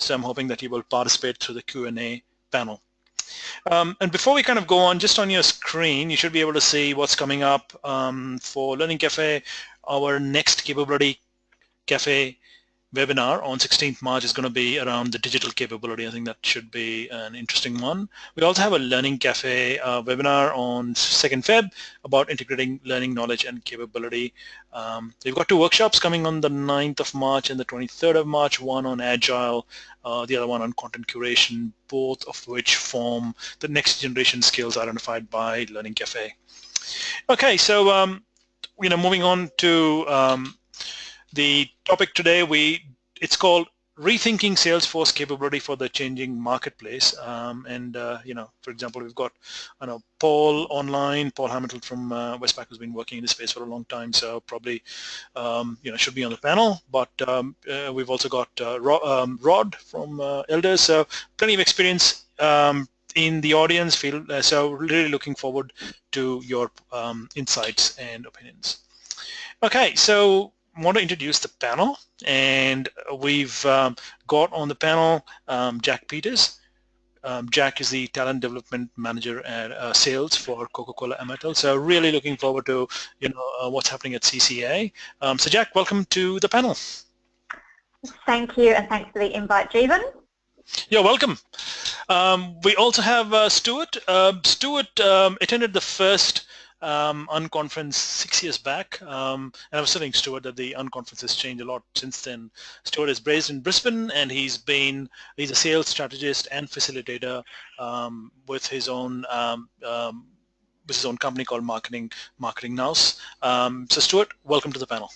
So I'm hoping that you will participate through the Q&A panel. And before we kind of go on, just on your screen, you should be able to see what's coming up for Learning Cafe. Our next Capability Cafe webinar on 16th March is going to be around the digital capability. I think that should be an interesting one. We also have a Learning Cafe webinar on 2nd Feb about integrating learning, knowledge, and capability. We've got 2 workshops coming on the 9th of March and the 23rd of March, one on Agile, the other one on content curation, both of which form the next generation skills identified by Learning Cafe. Okay, so moving on to the topic today, it's called Rethinking Salesforce Capability for the Changing Marketplace. For example, we've got Paul online, Paul Hamilton from Westpac, who's been working in this space for a long time, so probably should be on the panel. But we've also got Rod from Elders, so plenty of experience in the audience field. So really looking forward to your insights and opinions. Okay, so I want to introduce the panel, and we've got on the panel Jack Peters. Jack is the Talent Development Manager at Sales for Coca-Cola Amatil. So really looking forward to what's happening at CCA. So Jack, welcome to the panel. Thank you, and thanks for the invite, Jeevan. You're welcome. We also have Stuart. Stuart attended the first unconference 6 years back, and I was telling Stuart that the unconference has changed a lot since then. Stuart is based in Brisbane, and he's a sales strategist and facilitator with his own company called Marketing Nouse. So Stuart, welcome to the panel.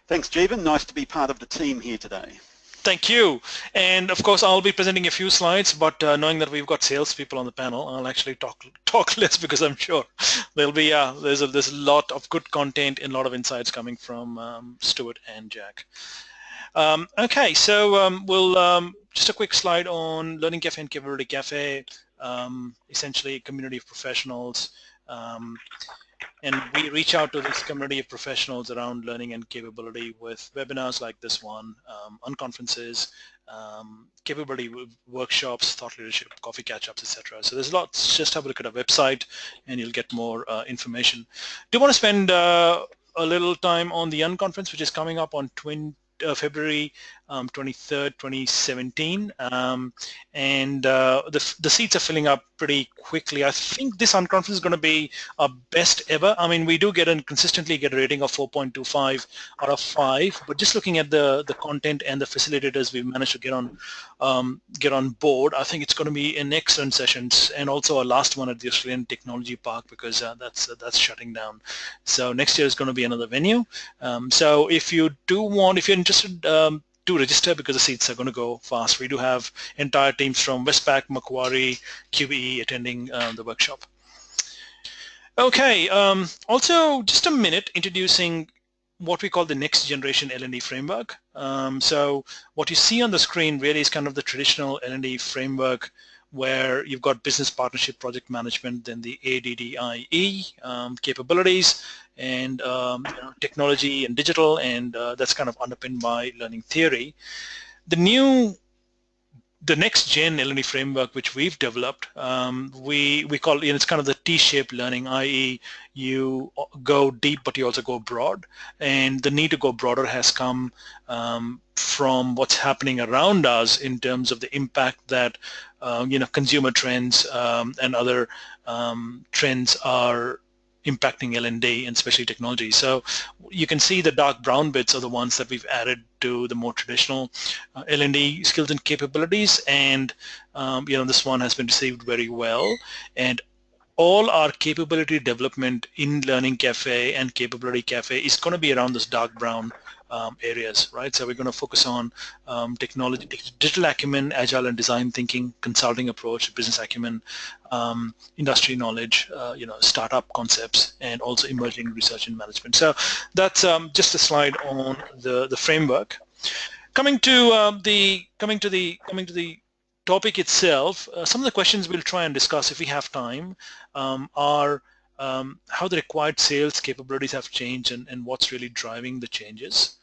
Thanks, Jeevan. Nice to be part of the team here today. Thank you. And of course, I'll be presenting a few slides, but knowing that we've got salespeople on the panel, I'll actually talk less because I'm sure there'll be there's a lot of good content and a lot of insights coming from Stuart and Jack. Okay, so we'll just a quick slide on Learning Cafe and Capability Cafe. Essentially, a community of professionals. And we reach out to this community of professionals around learning and capability with webinars like this one, unconferences, capability workshops, thought leadership, coffee catch-ups, etc. So there's lots. Just have a look at our website and you'll get more information. Do want to spend a little time on the unconference, which is coming up on February 23rd, 2017, and the seats are filling up pretty quickly. I think this unconference is going to be our best ever. I mean, we do consistently get a rating of 4.25 out of 5, but just looking at the content and the facilitators we've managed to get on board, I think it's going to be an excellent session, and also our last one at the Australian Technology Park, because that's shutting down. So next year is going to be another venue. So if you're interested, do register, because the seats are going to go fast. We do have entire teams from Westpac, Macquarie, QBE attending the workshop. Okay, also just a minute introducing what we call the next generation L&D framework. So what you see on the screen really is kind of the traditional L&D framework, where you've got business partnership, project management, then the ADDIE capabilities, and technology and digital, and that's kind of underpinned by learning theory. The next gen L&D framework, which we've developed, we call it's kind of the T-shaped learning, i.e. you go deep but you also go broad, and the need to go broader has come from what's happening around us in terms of the impact that consumer trends and other trends are impacting L&D, and especially technology. So you can see the dark brown bits are the ones that we've added to the more traditional L&D skills and capabilities, and this one has been received very well. And all our capability development in Learning Cafe and Capability Cafe is going to be around this dark brown areas, right? So we're going to focus on technology, digital acumen, agile and design thinking, consulting approach, business acumen, industry knowledge, startup concepts, and also emerging research and management. So that's just a slide on the framework. Coming to the topic itself, some of the questions we'll try and discuss if we have time are how the required sales capabilities have changed and what's really driving the changes.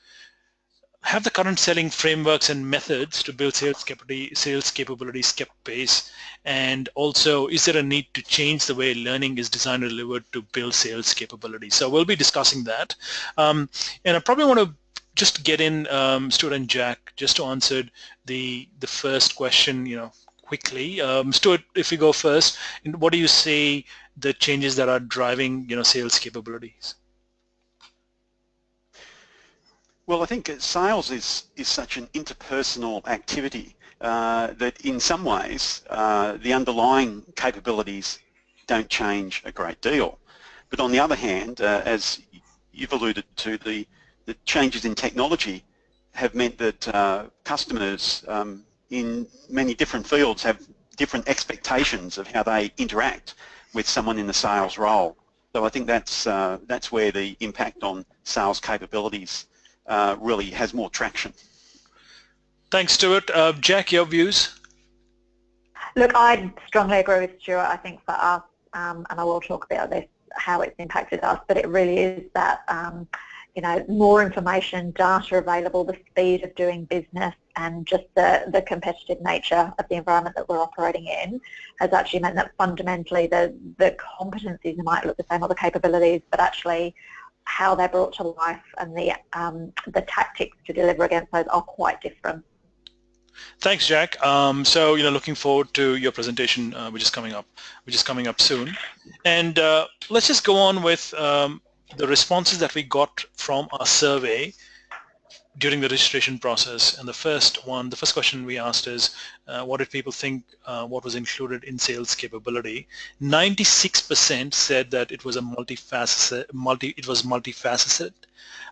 have the current selling frameworks and methods to build sales capabilities kept pace? And also, is there a need to change the way learning is designed and delivered to build sales capabilities? So we'll be discussing that. And I probably want to just get in Stuart and Jack just to answer the first question, quickly. Stuart, if you go first, what do you say the changes that are driving, sales capabilities? Well, I think sales is such an interpersonal activity that in some ways the underlying capabilities don't change a great deal. But on the other hand, as you've alluded to, the changes in technology have meant that customers in many different fields have different expectations of how they interact with someone in the sales role. So I think that's where the impact on sales capabilities really has more traction. Thanks, Stuart. Jack, your views? Look, I strongly agree with Stuart. I think for us, and I will talk about this, how it's impacted us, but it really is that, more information, data available, the speed of doing business, and just the competitive nature of the environment that we're operating in has actually meant that fundamentally the competencies might look the same, or the capabilities, but actually how they're brought to life and the tactics to deliver against those are quite different. Thanks, Jack. So, looking forward to your presentation, which is coming up soon. And let's just go on with the responses that we got from our survey during the registration process. And the first question we asked is, what did people think what was included in sales capability? 96% said that it was multifaceted,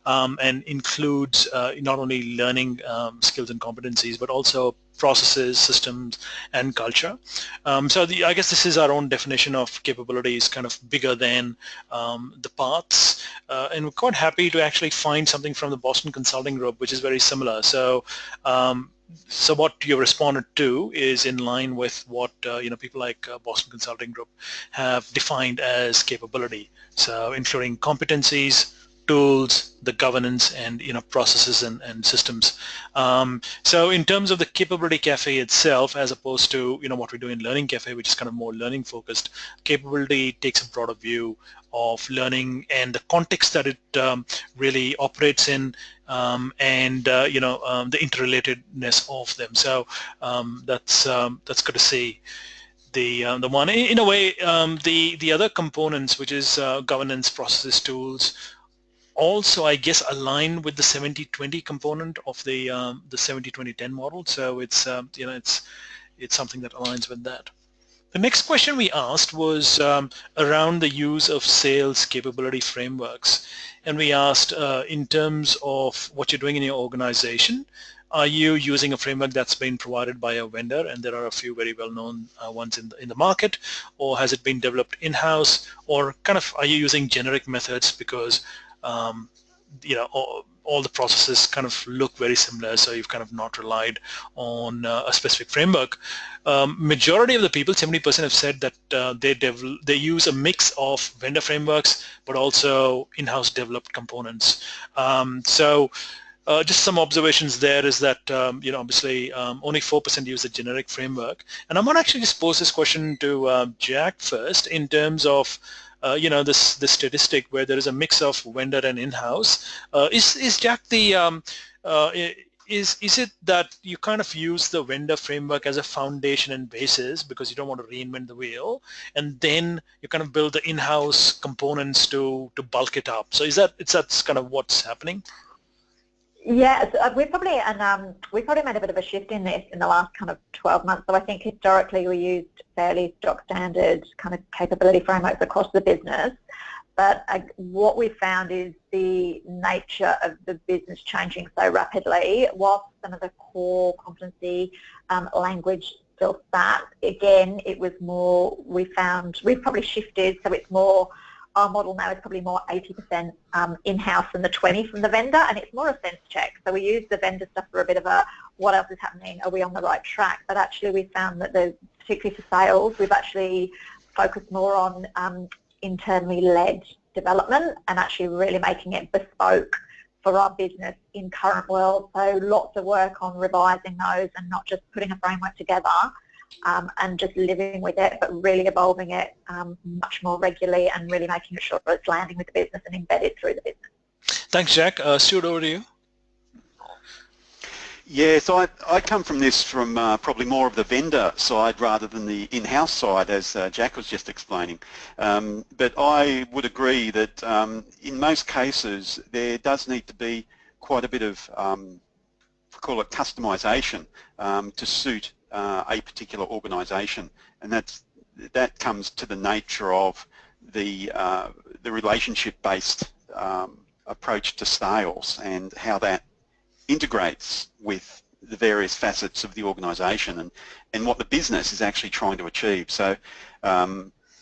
and includes not only learning skills and competencies, but also processes, systems, and culture. So I guess this is our own definition of capabilities, kind of bigger than the parts. And we're quite happy to actually find something from the Boston Consulting Group, which is very similar. So so what you responded to is in line with what people like Boston Consulting Group have defined as capability. So including competencies, tools, the governance, and processes and systems. So in terms of the Capability Cafe itself, as opposed to what we do in Learning Cafe, which is kind of more learning focused, Capability takes a broader view of learning and the context that it really operates in, and the interrelatedness of them. So that's good to see. The one in a way, the other components, which is governance, processes, tools, also I guess align with the 70-20 component of the 70-20-10 model. So it's it's something that aligns with that. The next question we asked was around the use of sales capability frameworks, and we asked in terms of what you're doing in your organization, are you using a framework that's been provided by a vendor, and there are a few very well-known ones in the market, or has it been developed in-house, or kind of are you using generic methods because all the processes kind of look very similar, so you've kind of not relied on a specific framework. Majority of the people, 70%, have said that they use a mix of vendor frameworks, but also in-house developed components. So just some observations there is that obviously only 4% use a generic framework. And I'm going to actually just pose this question to Jack first in terms of this statistic where there is a mix of vendor and in-house. Is Jack is it that you kind of use the vendor framework as a foundation and basis because you don't want to reinvent the wheel, and then you kind of build the in-house components to bulk it up? So that's kind of what's happening? Yeah, so we've probably made a bit of a shift in this in the last kind of 12 months. So I think historically we used fairly stock standard kind of capability frameworks across the business. But what we found is the nature of the business changing so rapidly. Whilst some of the core competency language still sat, again, it was more, we've probably shifted, so it's more, our model now is probably more 80% in-house and the 20 from the vendor, and it's more a sense check. So we use the vendor stuff for a bit of a, what else is happening? Are we on the right track? But actually we found that particularly for sales, we've actually focused more on internally led development and actually really making it bespoke for our business in current world. So lots of work on revising those and not just putting a framework together and just living with it, but really evolving it much more regularly and really making sure that it's landing with the business and embedded through the business. Thanks, Jack. Stuart, over to you. Yeah, so I come from this from probably more of the vendor side rather than the in-house side, as Jack was just explaining. But I would agree that in most cases there does need to be quite a bit of, call it customisation, to suit a particular organisation, and that comes to the nature of the relationship-based approach to sales and how that integrates with the various facets of the organisation and what the business is actually trying to achieve. So,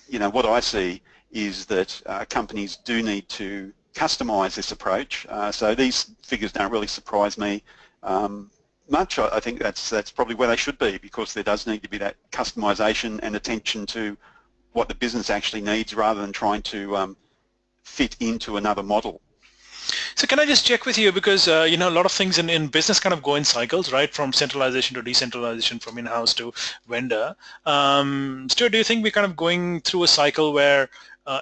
you know, what I see is that companies do need to customise this approach. So these figures don't really surprise me much. I think that's probably where they should be, because there does need to be that customisation and attention to what the business actually needs rather than trying to fit into another model. So can I just check with you, because you know, a lot of things in business kind of go in cycles, right? From centralization to decentralization, from in-house to vendor. Stuart, do you think we're kind of going through a cycle where,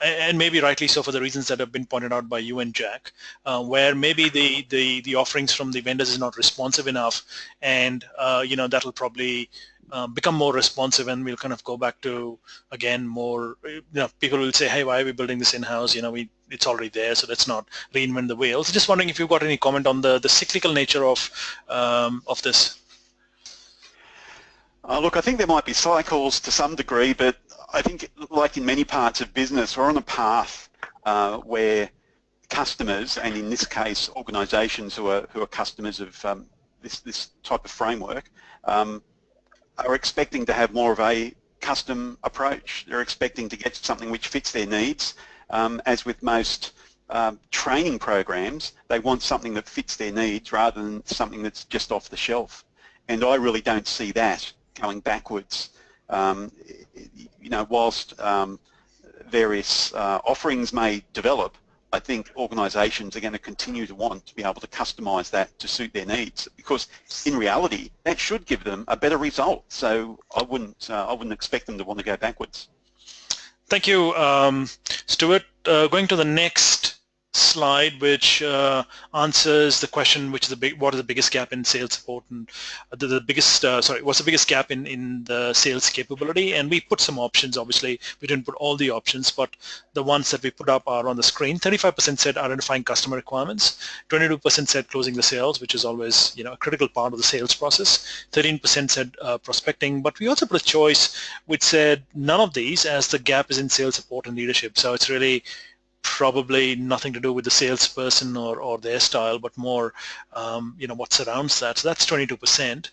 and maybe rightly so for the reasons that have been pointed out by you and Jack, where maybe the offerings from the vendors is not responsive enough, and you know, that'll probably become more responsive, and we'll kind of go back to, again, more, you know, people will say, hey, why are we building this in-house? You know, it's already there, so let's not reinvent the wheel. So just wondering if you've got any comment on the cyclical nature of this. Look, I think there might be cycles to some degree, but I think, like in many parts of business, we're on a path where customers, and in this case organisations who are customers of this type of framework, are expecting to have more of a custom approach. They're expecting to get something which fits their needs. As with most training programs, they want something that fits their needs rather than something that's just off the shelf. And I really don't see that going backwards. You know, whilst various offerings may develop, I think organisations are going to continue to want to be able to customise that to suit their needs, because in reality that should give them a better result. So I wouldn't expect them to want to go backwards. Thank you, Stuart. Going to the next slide, which answers the question, which is what is the biggest gap in sales support, and what's the biggest gap in the sales capability? And we put some options. Obviously, we didn't put all the options, but the ones that we put up are on the screen. 35% said identifying customer requirements. 22% said closing the sales, which is always, you know, a critical part of the sales process. 13% said prospecting, but we also put a choice which said none of these, as the gap is in sales support and leadership. So it's really probably nothing to do with the salesperson or their style, but more, you know, what surrounds that. So that's 22%.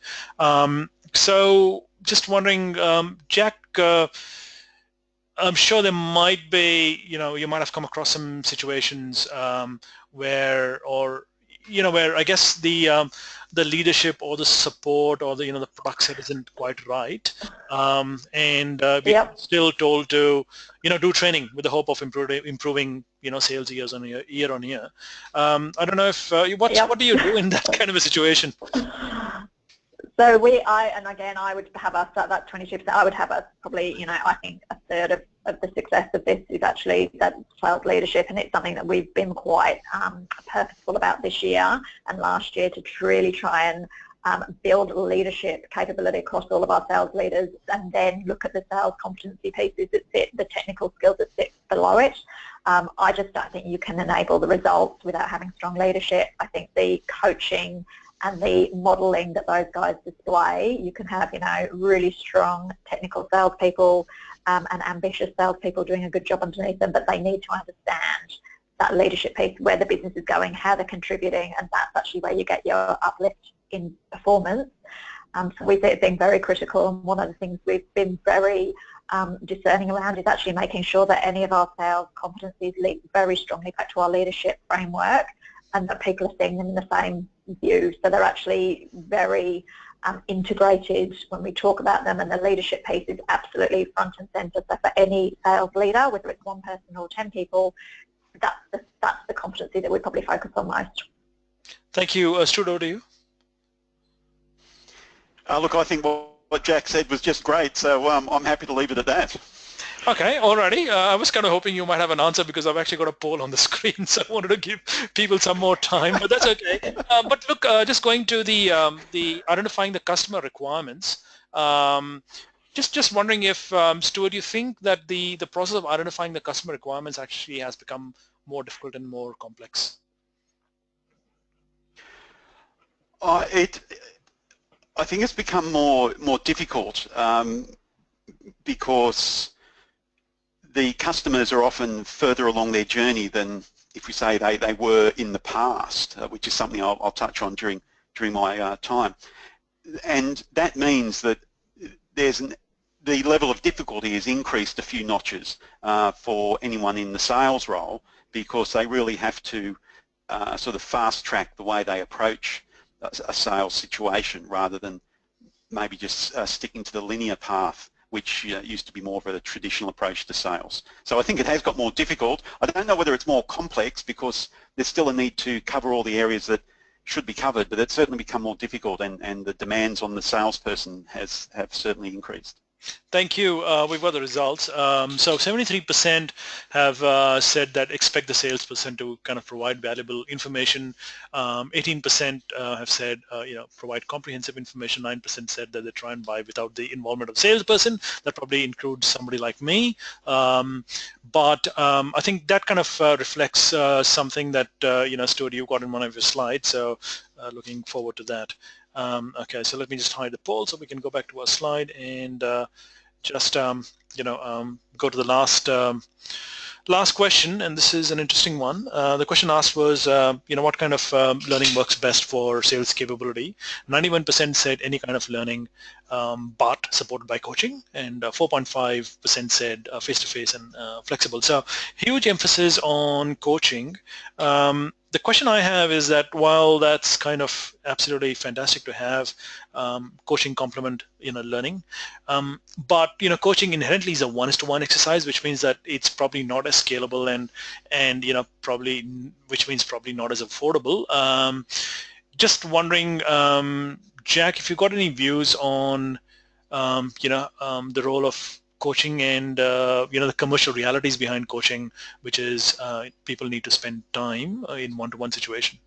So just wondering, Jack, I'm sure there might be, you know, you might have come across some situations where I guess the leadership or the support or the, you know, the product set isn't quite right, and we're still told to, you know, do training with the hope of improving, you know, sales year on year. I don't know if what do you do in that kind of a situation? So I would have us at that 22%. I would have us probably, you know, I think a third of the success of this is actually that sales leadership, and it's something that we've been quite purposeful about this year and last year to really try and build leadership capability across all of our sales leaders, and then look at the sales competency pieces that sit, the technical skills that sit below it. I just don't think you can enable the results without having strong leadership. I think the coaching and the modelling that those guys display, you can have, you know, really strong technical salespeople and ambitious salespeople doing a good job underneath them, but they need to understand that leadership piece, where the business is going, how they're contributing, and that's actually where you get your uplift in performance. So we see it being very critical, and one of the things we've been very discerning around is actually making sure that any of our sales competencies link very strongly back to our leadership framework, and that people are seeing them in the same view. So they're actually very integrated when we talk about them, and the leadership piece is absolutely front and centre. So for any sales leader, whether it's one person or 10 people, that's the competency that we probably focus on most. Thank you. Stu, over to you. Look, I think what Jack said was just great, so I'm happy to leave it at that. Okay, alrighty. I was kind of hoping you might have an answer because I've actually got a poll on the screen, so I wanted to give people some more time, but that's okay. But look, just going to the identifying the customer requirements. Just wondering if, Stuart, you think that the process of identifying the customer requirements actually has become more difficult and more complex? I think it's become more difficult because the customers are often further along their journey than, if we say, they were in the past, which is something I'll touch on during my time. And that means that the level of difficulty is increased a few notches for anyone in the sales role, because they really have to sort of fast track the way they approach a sales situation rather than maybe just sticking to the linear path, which used to be more of a traditional approach to sales. So I think it has got more difficult. I don't know whether it's more complex because there's still a need to cover all the areas that should be covered, but it's certainly become more difficult, and the demands on the salesperson have certainly increased. Thank you. We've got the results. So 73% have said that expect the salesperson to kind of provide valuable information. 18% have said, provide comprehensive information. 9% said that they try and buy without the involvement of salesperson. That probably includes somebody like me. But I think that kind of reflects something that, Stuart, you got in one of your slides. So looking forward to that. Okay, so let me just hide the poll so we can go back to our slide and just go to the last question, and this is an interesting one. The question asked was, what kind of learning works best for sales capability? 91% said any kind of learning, but supported by coaching, and 4.5% said face-to-face and flexible. So huge emphasis on coaching. The question I have is that while that's kind of absolutely fantastic to have coaching complement learning, but coaching inherently is a one-to-one exercise, which means that it's probably not as scalable and which means probably not as affordable. Just wondering, Jack, if you got any views on the role of coaching and the commercial realities behind coaching, which is people need to spend time in one-to-one situation.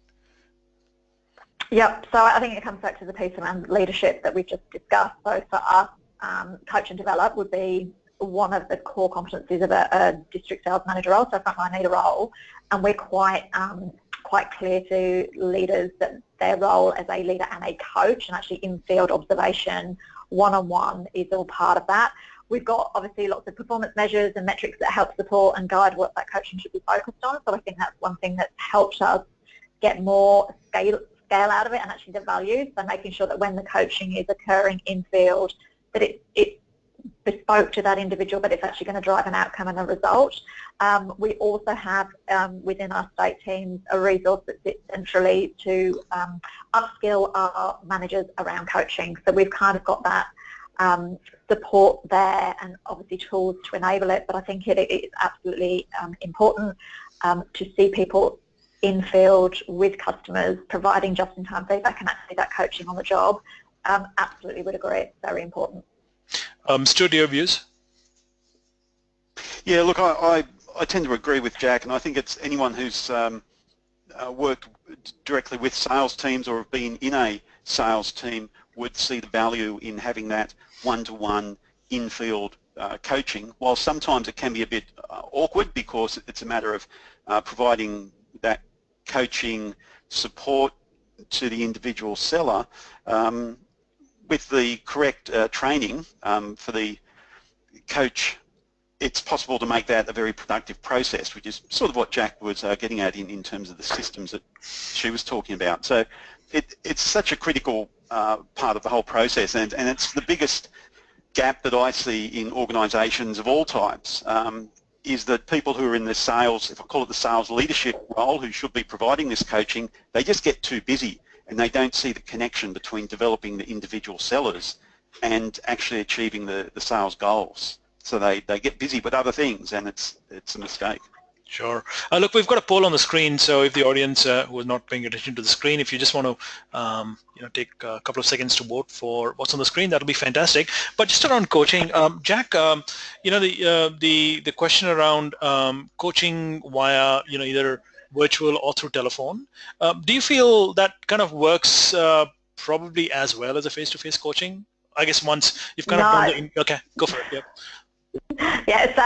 Yep. So I think it comes back to the piece around leadership that we've just discussed. So for us, coach and develop would be one of the core competencies of a district sales manager role, so frontline leader role, and we're quite clear to leaders that their role as a leader and a coach, and actually in-field observation, one-on-one is all part of that. We've got obviously lots of performance measures and metrics that help support and guide what that coaching should be focused on. So I think that's one thing that's helped us get more scale out of it and actually the value. So making sure that when the coaching is occurring in field, that it's bespoke to that individual, but it's actually going to drive an outcome and a result. We also have within our state teams a resource that sits centrally to upskill our managers around coaching. So we've kind of got that support there and obviously tools to enable it, but I think it is absolutely important to see people in field with customers providing just-in-time feedback and actually that coaching on the job. Absolutely would agree, it's very important. Stuart, your views? Yeah, look, I tend to agree with Jack, and I think it's anyone who's worked directly with sales teams or have been in a sales team would see the value in having that one-to-one in-field coaching, while sometimes it can be a bit awkward because it's a matter of providing that coaching support to the individual seller with the correct training for the coach. It's possible to make that a very productive process, which is sort of what Jack was getting at in terms of the systems that she was talking about. So it's such a critical part of the whole process, and it's the biggest gap that I see in organisations of all types, is that people who are in the sales, if I call it the sales leadership role, who should be providing this coaching, they just get too busy and they don't see the connection between developing the individual sellers and actually achieving the sales goals. So they get busy with other things, and it's a mistake. Sure. Look, we've got a poll on the screen, so if the audience who is not paying attention to the screen, if you just want to, take a couple of seconds to vote for what's on the screen, that'll be fantastic. But just around coaching, Jack, the question around coaching via either virtual or through telephone, do you feel that kind of works probably as well as a face-to-face coaching? I guess once you've kind of done No. the okay, go for it. Yep. Yeah, so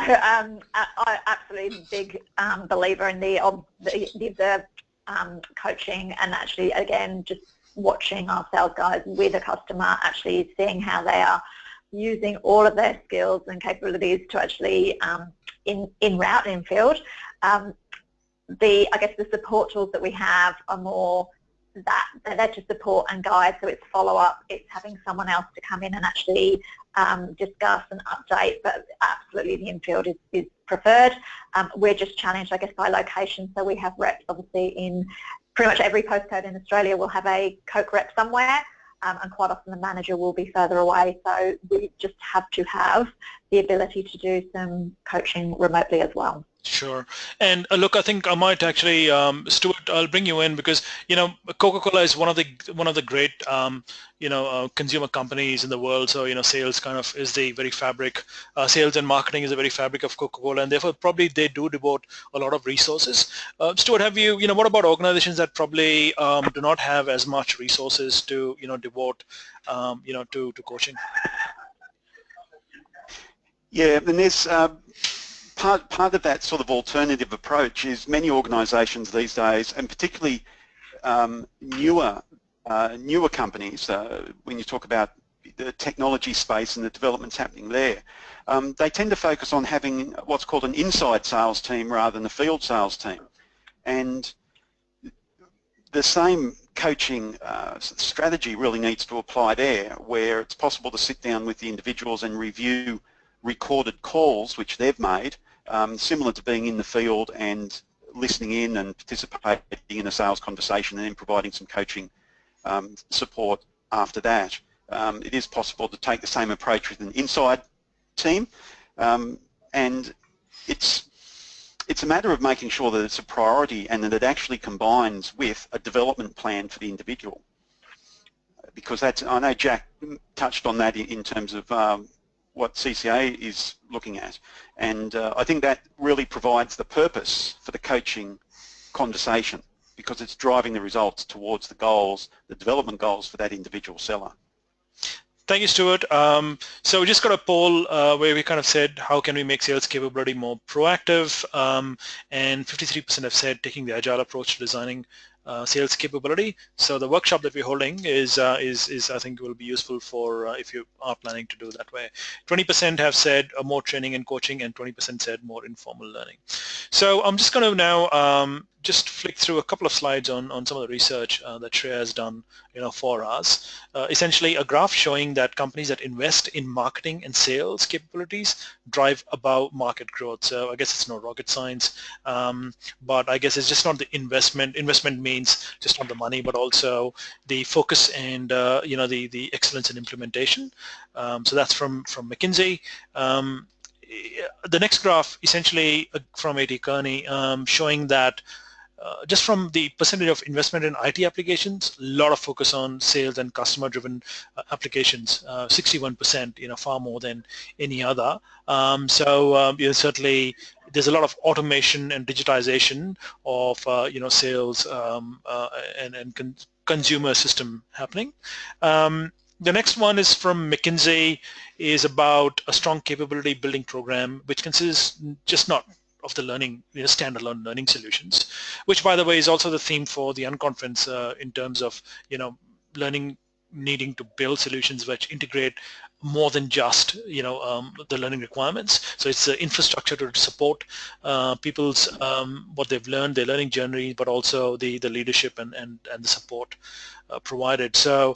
I absolutely big believer in the observed coaching, and actually again just watching our sales guys with a customer, actually seeing how they are using all of their skills and capabilities to actually in route in field. I guess the support tools that we have are more that they're to support and guide, so it's follow-up, it's having someone else to come in and actually discuss and update, but absolutely the infield is preferred. We're just challenged, I guess, by location, so we have reps obviously in pretty much every postcode in Australia. Will have a Coke rep somewhere, and quite often the manager will be further away, so we just have to have the ability to do some coaching remotely as well. Sure. And look, I think I might actually, Stuart, I'll bring you in because Coca-Cola is one of the great consumer companies in the world. So sales kind of is the very fabric. Sales and marketing is the very fabric of Coca-Cola, and therefore probably they do devote a lot of resources. Stuart, have you what about organizations that probably do not have as much resources to devote to coaching? Yeah, and there's part of that sort of alternative approach is many organisations these days, and particularly newer companies, when you talk about the technology space and the developments happening there, they tend to focus on having what's called an inside sales team rather than a field sales team. And the same coaching strategy really needs to apply there, where it's possible to sit down with the individuals and review recorded calls which they've made, similar to being in the field and listening in and participating in a sales conversation and then providing some coaching support after that. It is possible to take the same approach with an inside team, and it's a matter of making sure that it's a priority and that it actually combines with a development plan for the individual. Because I know Jack touched on that in terms of what CCA is looking at, and I think that really provides the purpose for the coaching conversation, because it's driving the results towards the goals, the development goals for that individual seller. Thank you, Stuart. So we just got a poll where we kind of said, how can we make sales capability more proactive? And 53% have said taking the agile approach to designing sales capability. So the workshop that we're holding is I think will be useful for if you are planning to do that way. 20% have said more training and coaching, and 20% said more informal learning. So I'm just going to now just flick through a couple of slides on some of the research that Shreya has done for us. Essentially a graph showing that companies that invest in marketing and sales capabilities drive above market growth. So I guess it's no rocket science, but I guess it's just not the investment. Investment means just not the money, but also the focus and the excellence in implementation. So that's from McKinsey. The next graph essentially from A.T. Kearney showing that just from the percentage of investment in IT applications, a lot of focus on sales and customer-driven applications, 61%, far more than any other. Certainly there's a lot of automation and digitization of sales and consumer system happening. The next one is from McKinsey, is about a strong capability building program, which consists just not of the learning, standalone learning solutions, which by the way is also the theme for the unconference in terms of learning needing to build solutions which integrate more than just the learning requirements. So it's the infrastructure to support people's what they've learned, their learning journey, but also the leadership and the support provided. So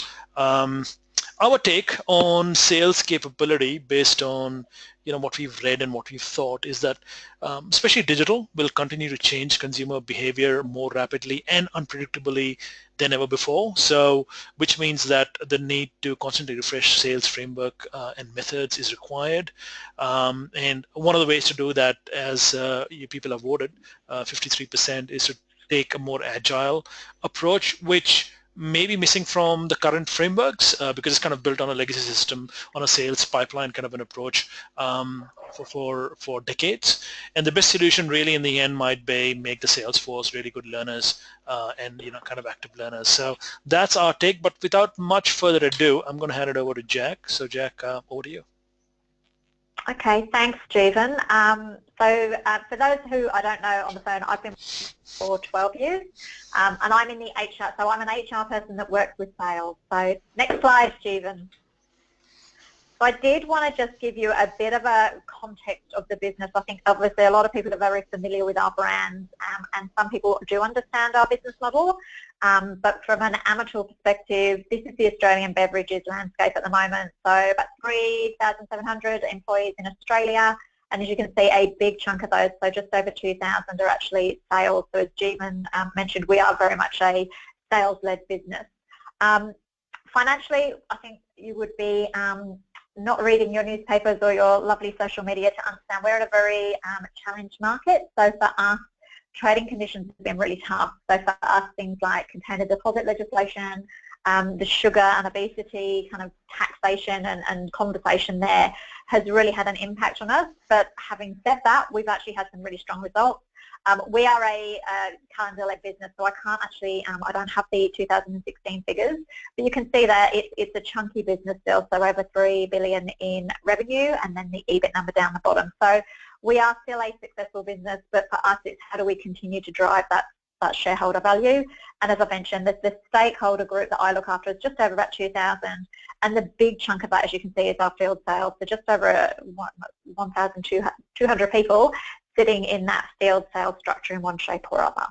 our take on sales capability, based on what we've read and what we've thought, is that especially digital will continue to change consumer behavior more rapidly and unpredictably than ever before. So, which means that the need to constantly refresh sales framework and methods is required. And one of the ways to do that, as you people have voted, 53%, is to take a more agile approach, which may be missing from the current frameworks because it's kind of built on a legacy system, on a sales pipeline kind of an approach for decades. And the best solution really in the end might be make the sales force really good learners and kind of active learners. So that's our take. But without much further ado, I'm going to hand it over to Jack. So Jack, over to you. Okay, thanks, Jeevan. For those who I don't know on the phone, I've been for 12 years, and I'm in the HR, so I'm an HR person that works with sales. So next slide, Jeevan. So I did want to just give you a bit of a context of the business. I think obviously a lot of people are very familiar with our brands, and some people do understand our business model. But from an amateur perspective, this is the Australian beverages landscape at the moment. So about 3,700 employees in Australia. And as you can see, a big chunk of those, so just over 2,000, are actually sales. So as Jeevan mentioned, we are very much a sales-led business. Financially, I think you would be not reading your newspapers or your lovely social media to understand we're in a very challenged market. So for us, trading conditions have been really tough. So for us, things like container deposit legislation, the sugar and obesity kind of taxation and conversation there has really had an impact on us. But having said that, we've actually had some really strong results. We are a calendar-led business, so I can't actually, I don't have the 2016 figures, but you can see that it's a chunky business still, so over 3 billion in revenue, and then the EBIT number down the bottom. So we are still a successful business, but for us it's how do we continue to drive that shareholder value. And as I mentioned, the stakeholder group that I look after is just over about 2,000, and the big chunk of that, as you can see, is our field sales, so just over 1,200 people sitting in that field sales structure in one shape or other.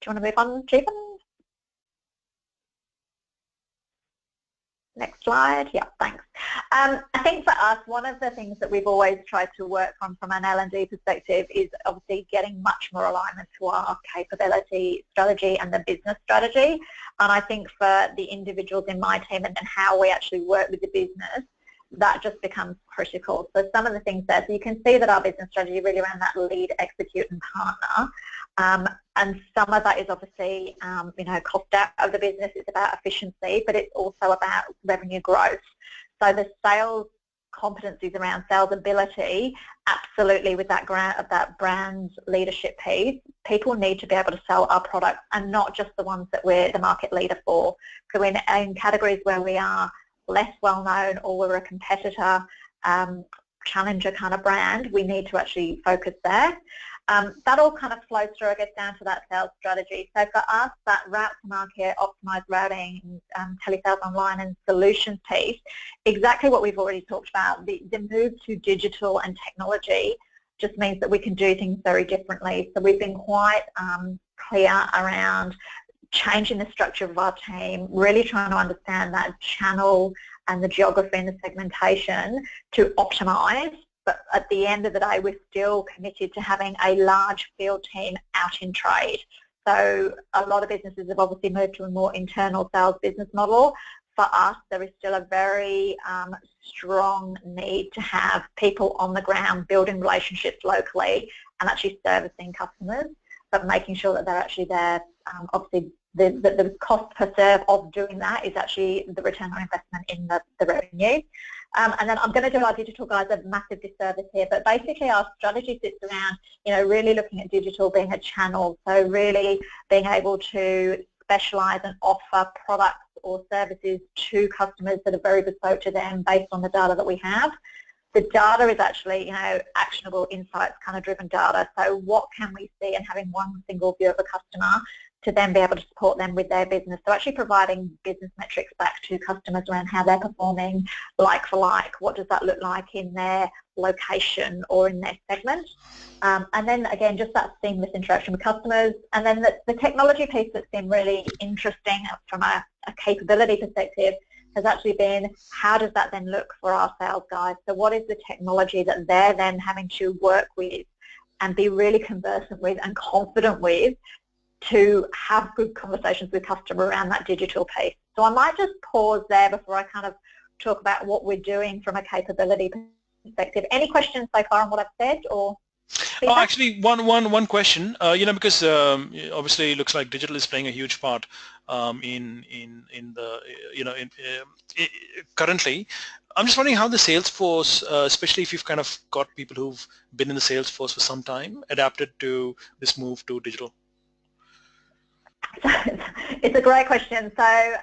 Do you want to move on, Jeevan? Next slide. Yeah, thanks. I think for us, one of the things that we've always tried to work on from an L&D perspective is obviously getting much more alignment to our capability strategy and the business strategy. And I think for the individuals in my team and how we actually work with the business, that just becomes critical. So some of the things there, so you can see that our business strategy really around that lead, execute and partner. And some of that is obviously, cost out of the business. It's about efficiency, but it's also about revenue growth. So the sales competencies around sales ability, absolutely with that brand leadership piece, people need to be able to sell our products and not just the ones that we're the market leader for. So in categories where we are less well known or we're a competitor, challenger kind of brand, we need to actually focus there. That all kind of flows through, I guess, down to that sales strategy. So for us, that route to market, optimized routing, telesales online and solutions piece, exactly what we've already talked about. The move to digital and technology just means that we can do things very differently. So we've been quite clear around changing the structure of our team, really trying to understand that channel and the geography and the segmentation to optimize. But at the end of the day, we're still committed to having a large field team out in trade. So a lot of businesses have obviously moved to a more internal sales business model. For us, there is still a very strong need to have people on the ground building relationships locally and actually servicing customers, but making sure that they're actually there. Obviously, the cost per serve of doing that is actually the return on investment in the revenue. And then I'm going to do our digital guys a massive disservice here, but basically our strategy sits around, really looking at digital being a channel, so really being able to specialise and offer products or services to customers that are very bespoke to them based on the data that we have. The data is actually, actionable insights kind of driven data. So what can we see, and having one single view of a customer to then be able to support them with their business. So actually providing business metrics back to customers around how they're performing like for like. What does that look like in their location or in their segment? And then again, just that seamless interaction with customers. And then the technology piece that's been really interesting from a capability perspective has actually been, how does that then look for our sales guys? So what is the technology that they're then having to work with and be really conversant with and confident with to have good conversations with customer around that digital piece? So I might just pause there before I kind of talk about what we're doing from a capability perspective. Any questions so far on what I've said, or feedback? Oh, actually, one question. Because obviously it looks like digital is playing a huge part in the currently. I'm just wondering how the sales force, especially if you've kind of got people who've been in the sales force for some time, adapted to this move to digital. It's a great question. So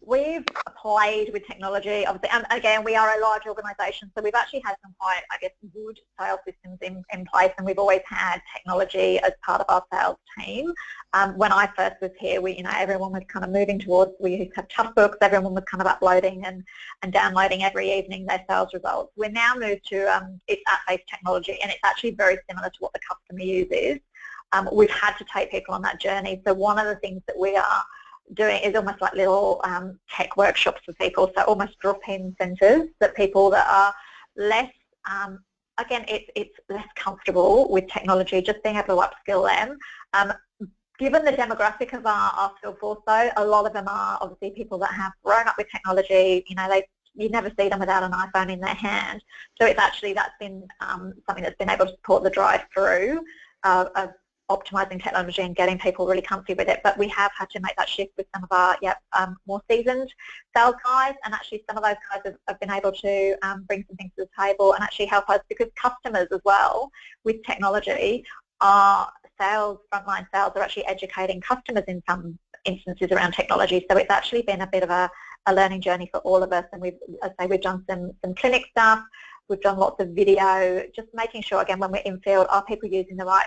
we've played with technology, obviously, and again, we are a large organisation, so we've actually had some quite, I guess, good sales systems in place, and we've always had technology as part of our sales team. When I first was here, everyone was kind of moving towards, we used to have tough books, everyone was kind of uploading and downloading every evening their sales results. We're now moved to, it's app-based technology, and it's actually very similar to what the customer uses. We've had to take people on that journey. So one of the things that we are doing is almost like little tech workshops for people, so almost drop-in centres that people that are less, again, it's less comfortable with technology, just being able to upskill them. Given the demographic of our field force, though, a lot of them are obviously people that have grown up with technology. You never see them without an iPhone in their hand. So it's actually, that's been something that's been able to support the drive through of optimising technology and getting people really comfy with it. But we have had to make that shift with some of our more seasoned sales guys, and actually some of those guys have been able to bring some things to the table and actually help us, because customers as well with technology, our frontline sales are actually educating customers in some instances around technology. So it's actually been a bit of a learning journey for all of us, and we've done some clinic stuff, we've done lots of video, just making sure, again, when we're in field, are people using the right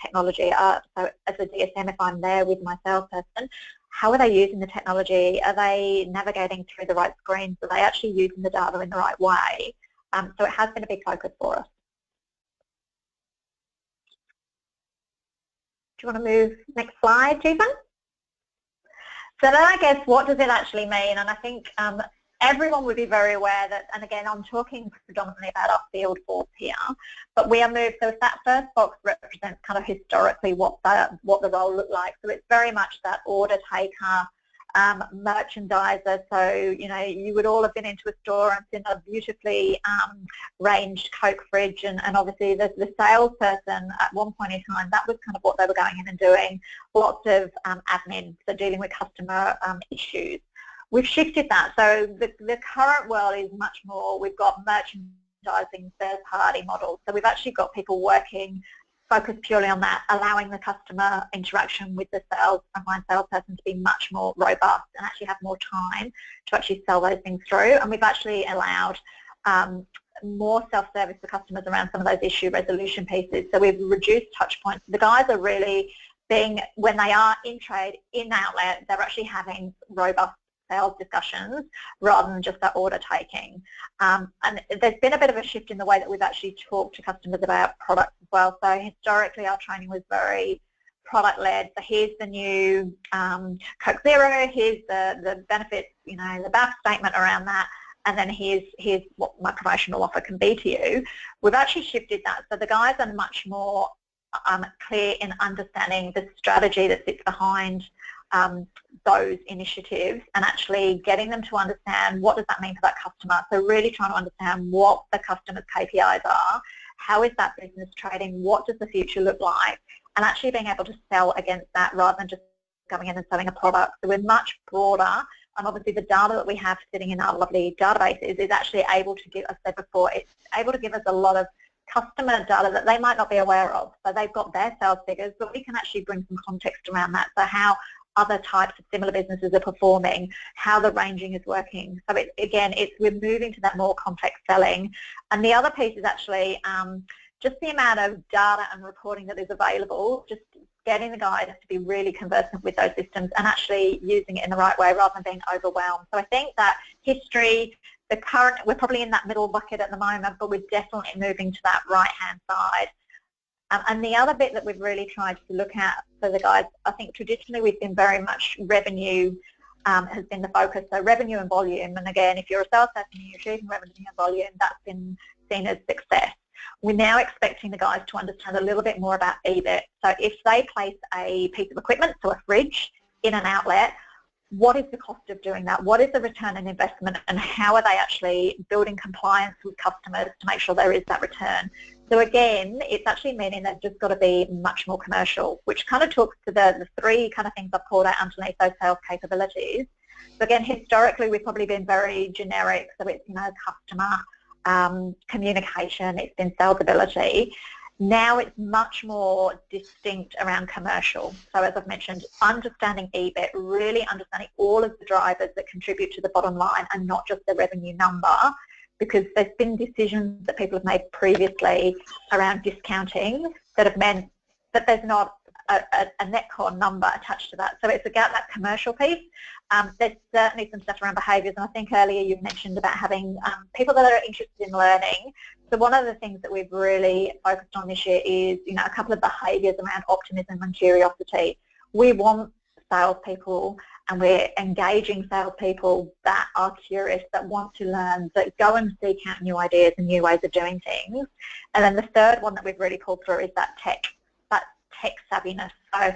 technology? So as a DSM, if I'm there with my salesperson, how are they using the technology? Are they navigating through the right screens? Are they actually using the data in the right way? So it has been a big focus for us. Do you want to move next slide, Jeevan? So then I guess, what does it actually mean? And I think everyone would be very aware that, and again, I'm talking predominantly about our field force here, but we are moved, so if that first box represents kind of historically what the role looked like. So it's very much that order taker, merchandiser. So, you would all have been into a store and seen a beautifully ranged Coke fridge, and obviously the salesperson at one point in time, that was kind of what they were going in and doing, lots of admin, so dealing with customer issues. We've shifted that. So the current world is much more, we've got merchandising third-party models. So we've actually got people working, focused purely on that, allowing the customer interaction with the frontline salesperson to be much more robust and actually have more time to actually sell those things through. And we've actually allowed more self-service for customers around some of those issue resolution pieces. So we've reduced touch points. The guys are really when they are in trade, in outlet, they're actually having robust sales discussions rather than just that order taking. And there's been a bit of a shift in the way that we've actually talked to customers about products as well. So historically our training was very product-led. So here's the new Coke Zero, here's the benefits, the BAF statement around that, and then here's what my promotional offer can be to you. We've actually shifted that. So the guys are much more clear in understanding the strategy that sits behind those initiatives, and actually getting them to understand what does that mean for that customer. So really trying to understand what the customer's KPIs are, how is that business trading, what does the future look like, and actually being able to sell against that rather than just going in and selling a product. So we're much broader, and obviously the data that we have sitting in our lovely databases is actually able to give, as I said before, it's able to give us a lot of customer data that they might not be aware of. So they've got their sales figures, but we can actually bring some context around that. So how other types of similar businesses are performing, how the ranging is working. So we're moving to that more complex selling. And the other piece is actually just the amount of data and reporting that is available, just getting the guys to be really conversant with those systems and actually using it in the right way rather than being overwhelmed. So I think that history, the current, we're probably in that middle bucket at the moment, but we're definitely moving to that right-hand side. And the other bit that we've really tried to look at for the guys, I think traditionally we've been very much revenue has been the focus, so revenue and volume. And again, if you're a salesperson and you're achieving revenue and volume, that's been seen as success. We're now expecting the guys to understand a little bit more about EBIT. So if they place a piece of equipment, so a fridge, in an outlet, what is the cost of doing that? What is the return on investment, and how are they actually building compliance with customers to make sure there is that return? So again, it's actually meaning they've just got to be much more commercial, which kind of talks to the three kind of things I've called out underneath those sales capabilities. So again, historically, we've probably been very generic. So it's, customer communication, it's been sales ability. Now it's much more distinct around commercial. So as I've mentioned, understanding EBIT, really understanding all of the drivers that contribute to the bottom line and not just the revenue number, because there's been decisions that people have made previously around discounting that have meant that there's not a net core number attached to that. So it's about that commercial piece. There's certainly some stuff around behaviours, and I think earlier you mentioned about having people that are interested in learning. So one of the things that we've really focused on this year is, a couple of behaviours around optimism and curiosity. We want salespeople, and we're engaging salespeople that are curious, that want to learn, that go and seek out new ideas and new ways of doing things. And then the third one that we've really pulled through is that tech savviness. So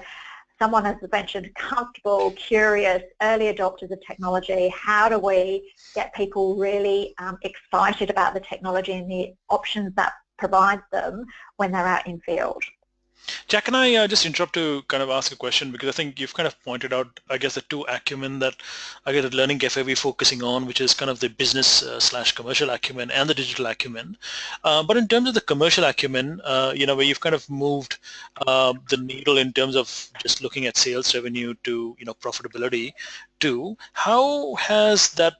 someone has mentioned comfortable, curious, early adopters of technology. How do we get people really excited about the technology and the options that provides them when they're out in field? Jack, can I just interrupt to kind of ask a question, because I think you've kind of pointed out, I guess, the two acumen that I guess at Learning Cafe we're focusing on, which is kind of the business slash commercial acumen and the digital acumen. But in terms of the commercial acumen, where you've kind of moved the needle in terms of just looking at sales revenue to profitability too, how has that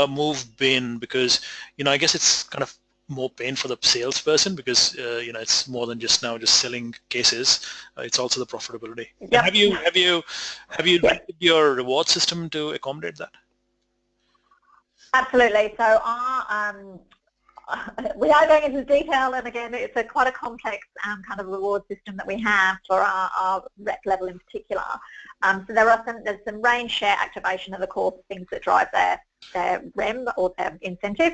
move been? Because I guess it's kind of more pain for the salesperson, because it's more than just selling cases. It's also the profitability. Yep. And have you Yep. your reward system to accommodate that? Absolutely. So we are going into detail, and again, it's quite a complex kind of reward system that we have for our rep level in particular. So there's some range, share, activation are the core things that drive their REM or their incentive.